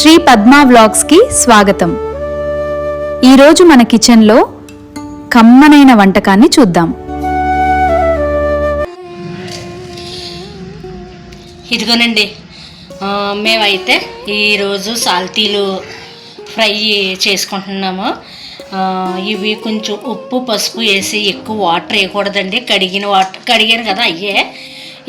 శ్రీ పద్మ వ్లాగ్స్కి స్వాగతం. ఈరోజు మన కిచెన్లో కమ్మనైన వంటకాన్ని చూద్దాం. ఇదిగోనండి, మేమైతే ఈరోజు సాల్తీలు ఫ్రై చేసుకుంటున్నాము. ఇవి కొంచెం ఉప్పు పసుపు వేసి ఎక్కువ వాటర్ వేయకూడదండి. కడిగాను కదా అయ్యే.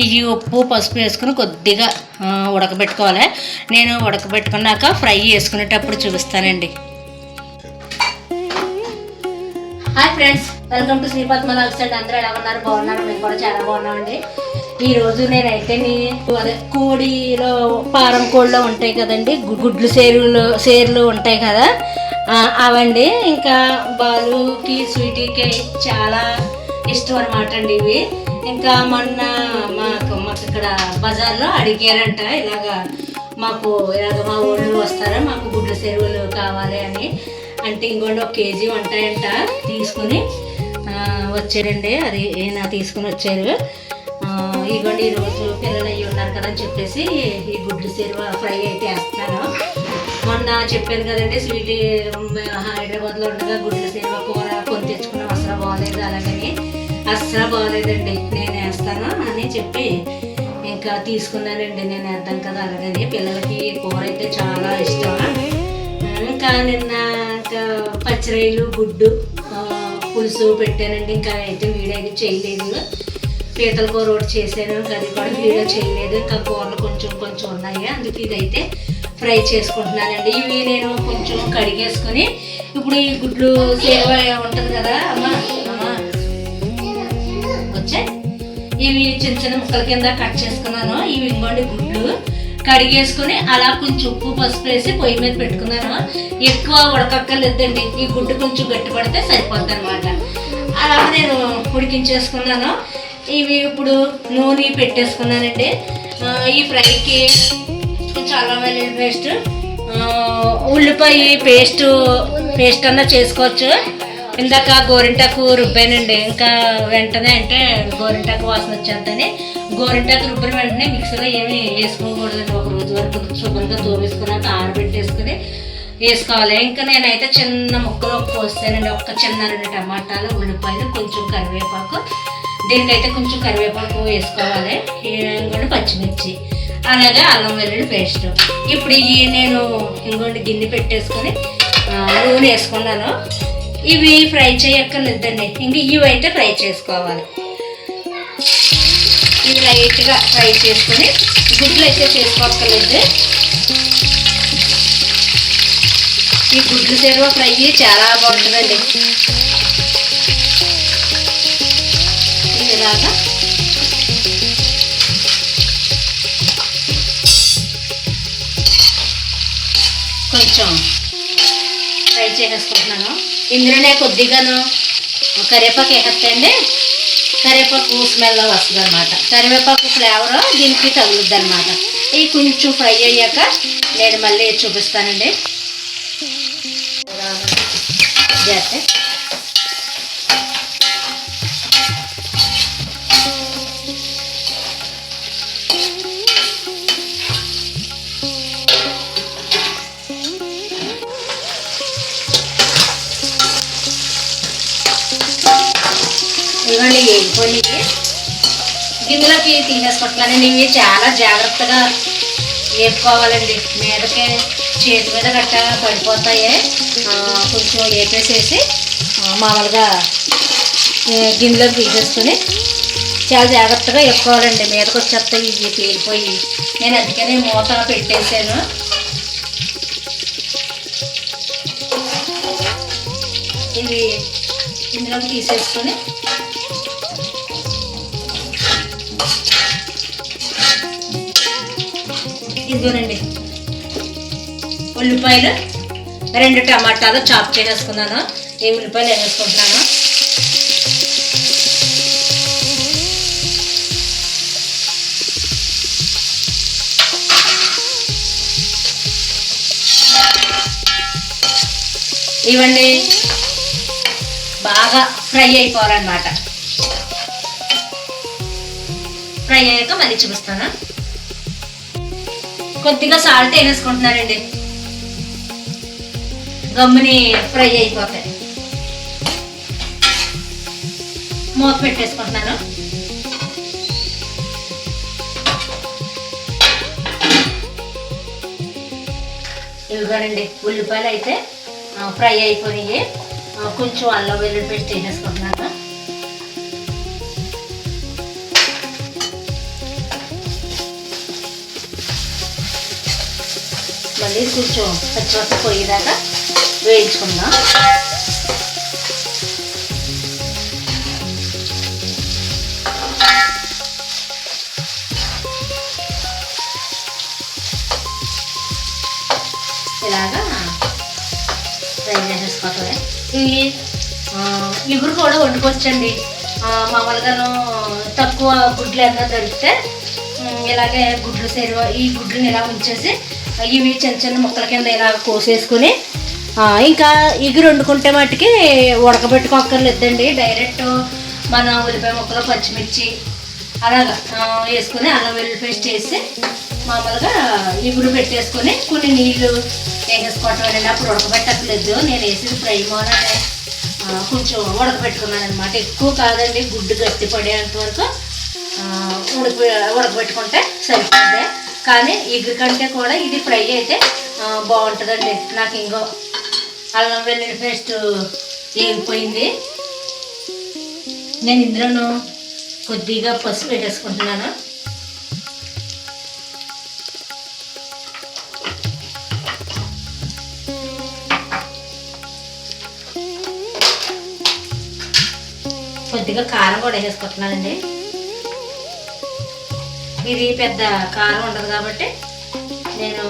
ఇవి ఉప్పు పసుపు వేసుకుని కొద్దిగా ఉడకబెట్టుకోవాలి. నేను ఉడకబెట్టుకున్నాక ఫ్రై చేసుకునేటప్పుడు చూపిస్తానండి. Hi friends, welcome to Sri Padma vlogs. అందరూ ఎలా ఉన్నారు? బాగున్నారు? మేము కూడా చాలా బాగున్నామండి. ఈరోజు నేనైతే కోడిలో పారం కోడిలో ఉంటాయి కదండి, గుడ్లు సేర్లు ఉంటాయి కదా, అవండి. ఇంకా బాలుకి స్వీటీకి చాలా ఇష్టం అనమాట అండి ఇవి. ఇంకా మొన్న మాకు ఇక్కడ బజార్లో అడిగారంట, ఇలాగ మా ఊళ్ళు వస్తారా, మాకు గుడ్ల చెరువులు కావాలి అని. అంటే ఇంకోండి 1 కేజీ ఉంటాయంట, తీసుకుని వచ్చారండి. అది తీసుకుని వచ్చారు. ఇదిగోండి ఈరోజు పిల్లలు అయ్యి ఉన్నారు కదా అని చెప్పేసి ఈ గుడ్ల చెరువు ఫ్రై అయితే వేస్తున్నాను. మొన్న చెప్పాను కదండి, స్వీటీ హైదరాబాద్లో ఉండగా గుడ్ల చెరువు కూర కొని తెచ్చుకున్నాం, అసలు బాగోలేదు. అలాగని అస్సలు బాగోలేదండి, నేను వేస్తాను అని చెప్పి ఇంకా తీసుకున్నానండి. నేను వేద్దాం కదా అలాగని. పిల్లలకి కూర అయితే చాలా ఇష్టం. ఇంకా నిన్న ఇంకా పచ్చిరొయ్యలు గుడ్డు పులుసు పెట్టానండి. ఇంకా అయితే వీడియో అయితే చేయలేదు. పీతల కూర ఒకటి చేశాను, అది కూడా వీడియో చేయలేదు. ఇంకా కూరలు కొంచెం ఉన్నాయి, అందుకే ఇదైతే ఫ్రై చేసుకుంటున్నానండి. ఇవి నేను కొంచెం కడిగేసుకొని ఇప్పుడు ఈ గుడ్లు సేవ ఉంటుంది కదా ఇవి చిన్న చిన్న ముక్కల కింద కట్ చేసుకున్నాను. ఇవి ఇంకోండి గుడ్లు కడిగేసుకుని అలా కొంచెం ఉప్పు పసుపు వేసి పొయ్యి మీద పెట్టుకున్నాను. ఎక్కువ ఉడకక్కర్లేదండి, ఈ గుడ్డు కొంచెం గట్టి పడితే సరిపోద్ది అనమాట. అలా నేను ఉడికించేసుకున్నాను. ఇవి ఇప్పుడు నూనె పెట్టేసుకున్నానండి. ఈ ఫ్రైకి కొంచెం అల్లం వెల్లుల్లి పేస్ట్, ఉల్లిపాయ పేస్ట్ అన్నా చేసుకోవచ్చు. ఇందాక గోరింటాకు రుబ్బానండి. ఇంకా వెంటనే అంటే గోరింటాకు వాసన వచ్చేద్దని గోరింటాకు రుబ్బిన వెంటనే మిక్సీలో ఏమి వేసుకోకూడదండి. 1 రోజు వరకు శుభ్రంగా తోమేసుకున్నాక ఆరబెట్టేసుకుని వేసుకోవాలి. ఇంకా నేనైతే చిన్న ముక్కలు పోస్తానండి. ఒక చిన్న 2 టమాటాలు, ఉల్లిపాయలు, కొంచెం కరివేపాకు. దీనికైతే కొంచెం కరివేపాకు వేసుకోవాలి. ఇంకోటి పచ్చిమిర్చి, అలాగే అల్లం వెల్లుల్లి పేస్ట్. ఇప్పుడు నేను ఇంకోటి గిన్నె పెట్టేసుకొని నూనె వేసుకున్నాను. ఇవి ఫ్రై చేయక్కర్లేదండి, ఇంక ఇవి అయితే ఫ్రై చేసుకోవాలి. ఇవి లైట్గా ఫ్రై చేసుకొని గుడ్లు అయితే చేసుకోక్కర్లేదు. ఈ గుడ్లు చెరువు ఫ్రై చాలా బాగుంటుందండి. ఇలాగా కొంచెం ఫ్రై చేసేసుకుంటున్నాను. ఇందులోనే కొద్దిగాను కరివేపాకు వేసేస్తాయండి. కరివేపాకు స్మెల్ వస్తుంది అనమాట. కరివేపాకు ఫ్లేవర్ దీనికి తగులుద్ది అనమాట. ఇవి కొంచెం ఫ్రై అయ్యాక నేను మళ్ళీ చూపిస్తానండి. చేస్తే ఇవన్నీ వేగిపోయి గిన్నెలోకి తీసేసుకుంటున్నానండి. ఇవి చాలా జాగ్రత్తగా వేపుకోవాలండి, మీదకి చేతి మీద గట్ట పడిపోతాయి. కొంచెం వేపేసేసి మామూలుగా గిన్నెలోకి తీసేసుకొని చాలా జాగ్రత్తగా వేపుకోవాలండి. మీదకి వచ్చేస్తాయి ఇవి పేలిపోయి. నేను అందుకనే మూత పెట్టేసాను. ఇవి ఇందులోకి తీసేసుకొని ఇదిగోనండి ఉల్లిపాయలు, 2 టమాటాలు చాప్ చేసేసుకున్నాను. ఈ ఉల్లిపాయలు వేసేసుకుంటున్నాను. ఇవన్నీ బాగా ఫ్రై అయిపోవాలన్నమాట. ఫ్రై అయ్యాక మళ్ళీ చూపిస్తాను. కొద్దిగా సాల్ట్ వేసుకుంటున్నానండి. గమ్ముని ఫ్రై అయిపోతాయి. మూత పెట్టేసుకుంటున్నాను. ఇవిగోనండి ఉల్లిపాయలు అయితే ఫ్రై అయిపోయినాయి. కొంచెం అల్లం వెల్లుల్లి పేస్ట్ వేసేసుకుంటున్నాను. మళ్ళీ కొంచెం పచ్చివాసన పోయేదాకా వేయించుకుందాం. ఇలాగా ఫ్రై చేసేసుకోవటమే. ఇవి ఇగురు కూడా వండుకోవచ్చండి. మామూలుగాను తక్కువ గుడ్లు ఏమైనా దొరికితే ఇలాగే గుడ్లు సేరు ఈ గుడ్లను ఇలా ఉంచేసి ఇవి చిన్న చిన్న ముక్కల కింద ఇలా కోసేసుకుని ఇంకా ఇగురు వండుకుంటే మట్టుకి ఉడకబెట్టుకోక్కర్లేదండి. డైరెక్ట్ మన ఉల్లిపాయ ముక్కలు పచ్చిమిర్చి అలాగా వేసుకుని అల్లం వెల్లుల్లి పేస్ట్ వేసి మామూలుగా ఇగురు పెట్టేసుకొని కొన్ని నీళ్ళు వేసేసుకోవటం అండి. అప్పుడు ఉడకబెట్టట్లేదు, నేను వేసేది ఫ్రై మోననే కొంచెం ఉడకబెట్టుకున్నాను అనమాట. ఎక్కువ కాదండి, గుడ్డు గట్టి పడేంత వరకు ఉడకబెట్టుకుంటే సరిపోద్ది. కానీ ఇగురు కంటే కూడా ఇది ఫ్రై అయితే బాగుంటుందండి. నాకు ఇంకో అల్లం వెల్లుల్లి పేస్ట్ వేగిపోయింది. నేను ఇందులోనూ కొద్దిగా పసుపు వేసేసుకుంటున్నాను. కొద్దిగా కారం కూడా వేసేసుకుంటున్నానండి. ఇది పెద్ద కారం ఉండదు కాబట్టి నేను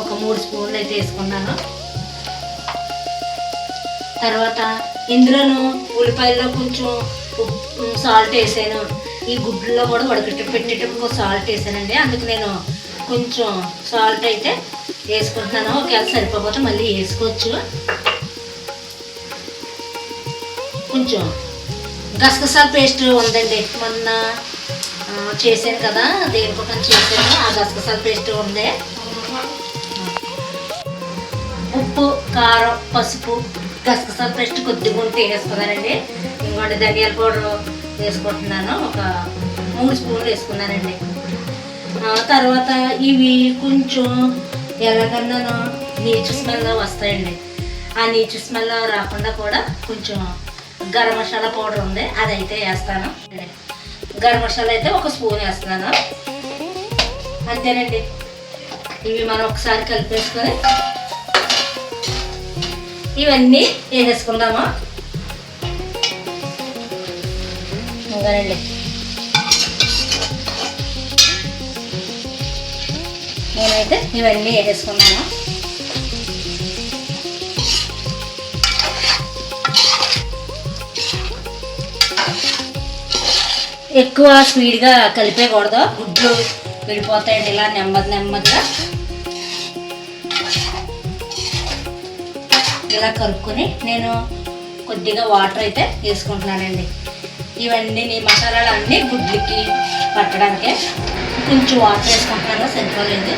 ఒక 3 స్పూన్లు అయితే వేసుకున్నాను. తర్వాత ఇందులోను ఉల్లిపాయల్లో కొంచెం సాల్ట్ వేసాను. ఈ గుడ్లలో కూడా పెట్టేటప్పుడు సాల్ట్ వేసానండి. అందుకు నేను కొంచెం సాల్ట్ అయితే వేసుకుంటున్నాను. ఒకవేళ సరిపోతే మళ్ళీ వేసుకోవచ్చు. కొంచెం గసగసాల పేస్ట్ ఉందండి, మొన్న చేశాను కదా, దేనికోసం చేశాను. ఆ గసగసాల పేస్ట్ ఉంది. ఉప్పు, కారం, పసుపు, గసగసాల పేస్ట్ కొద్దిగా ఉంటే వేసుకున్నానండి. ఇంకోటి ధనియాల పౌడర్ వేసుకుంటున్నాను. ఒక 3 స్పూన్లు వేసుకున్నానండి. తర్వాత ఇవి కొంచెం ఎలాగన్నాను నీచు స్మెల్ వస్తాయండి. ఆ నీచు స్మెల్ రాకుండా కూడా కొంచెం గరం మసాలా పౌడర్ ఉంది, అదైతే వేస్తాను. గరం మసాలా అయితే 1 స్పూన్ వేస్తున్నాను. అంతేనండి. ఇవి మనం ఒకసారి కలిపేసుకొని ఇవన్నీ వేసేసుకుందాము. ఇంకానండి నేనైతే ఇవన్నీ వేసేసుకున్నాను. ఎక్కువ స్పీడ్గా కలిపేయకూడదు, గుడ్లు విడిపోతాయండి. ఇలా నెమ్మదిగా ఇలా కలుపుకొని నేను కొద్దిగా వాటర్ అయితే వేసుకుంటున్నానండి. ఇవన్నీ మసాలాలు అన్నీ గుడ్లకి పట్టడానికి కొంచెం వాటర్ వేసుకుంటున్నాను, సరిపోలేదు.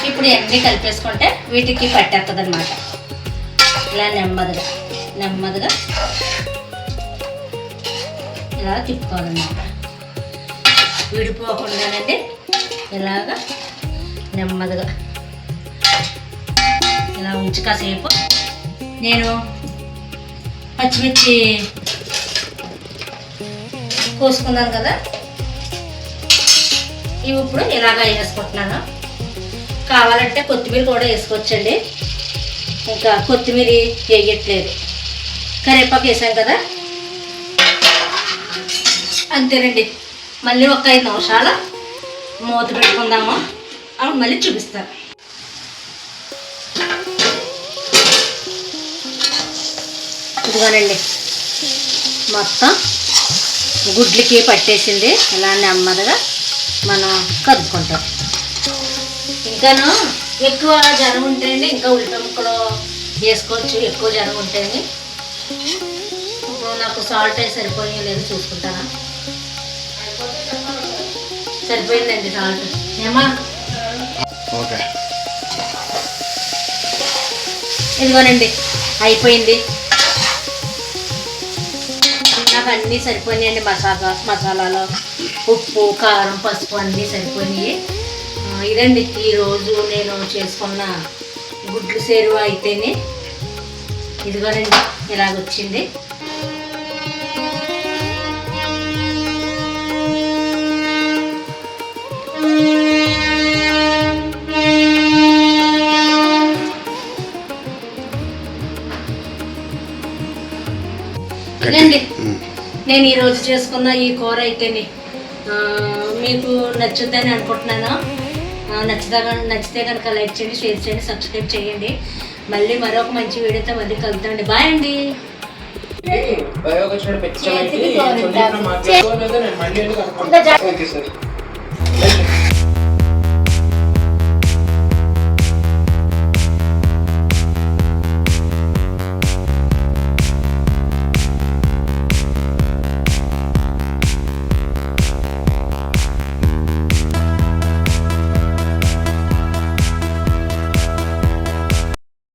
ఇప్పుడు ఇవన్నీ కలిపేసుకుంటే వీటికి పట్టేస్తుంది అనమాట. ఇలా నెమ్మదిగా ఇలా తిప్పుకోవాలన్నమాట. విడిపోకుండానండి ఇలాగా నెమ్మదిగా ఇలా ఉంచి కాసేపు నేను పచ్చిమిర్చి కోసుకున్నాను కదా, ఇవి ఇప్పుడు ఇలాగా వేసుకుంటున్నాను. కావాలంటే కొత్తిమీర కూడా వేసుకోవచ్చండి. ఇంకా కొత్తిమీర వేయట్లేదు, కరివేపాకు వేసాం కదా, అంతేనండి. మళ్ళీ ఒక 5 నిమిషాలు మూత పెట్టుకుందాము, అప్పుడు మళ్ళీ చూపిస్తాను. ఇదిగోనండి మొత్తం గుడ్లకి పట్టేసింది. ఇలా నెమ్మదిగా మనం కలుపుకుంటాం. ఇంకాను ఎక్కువ జనం ఉంటేండి ఇంకా ఉల్లిపాయ ముక్కలు వేసుకోవచ్చు, ఎక్కువ జనం ఉంటేండి. ఇప్పుడు నాకు సాల్ట్ అయితే సరిపోయి లేదు చూసుకుంటానా. సరిపోయిందండి సాల్ట్. ఏమా ఓకే ఇదిగోనండి అయిపోయింది. నాకు అన్నీ సరిపోయినాయండి. మసాలాలు ఉప్పు కారం పసుపు అన్నీ సరిపోయినాయి. ఇదండి ఈరోజు నేను చేసుకున్న గుడ్లు సేరువ అయితేనే. ఇదిగోనండి ఇలాగొచ్చింది. ఇదండి నేను ఈరోజు చేసుకున్న ఈ కూర అయితేనే మీకు నచ్చుద్దని అనుకుంటున్నాను. నచ్చితే కనుక లైక్ చేయండి, షేర్ చేయండి, సబ్స్క్రైబ్ చేయండి. మళ్ళీ మరొక మంచి వీడియోతో మళ్ళీ కలుద్దామండి. బాయ్ అండి. Okay sir.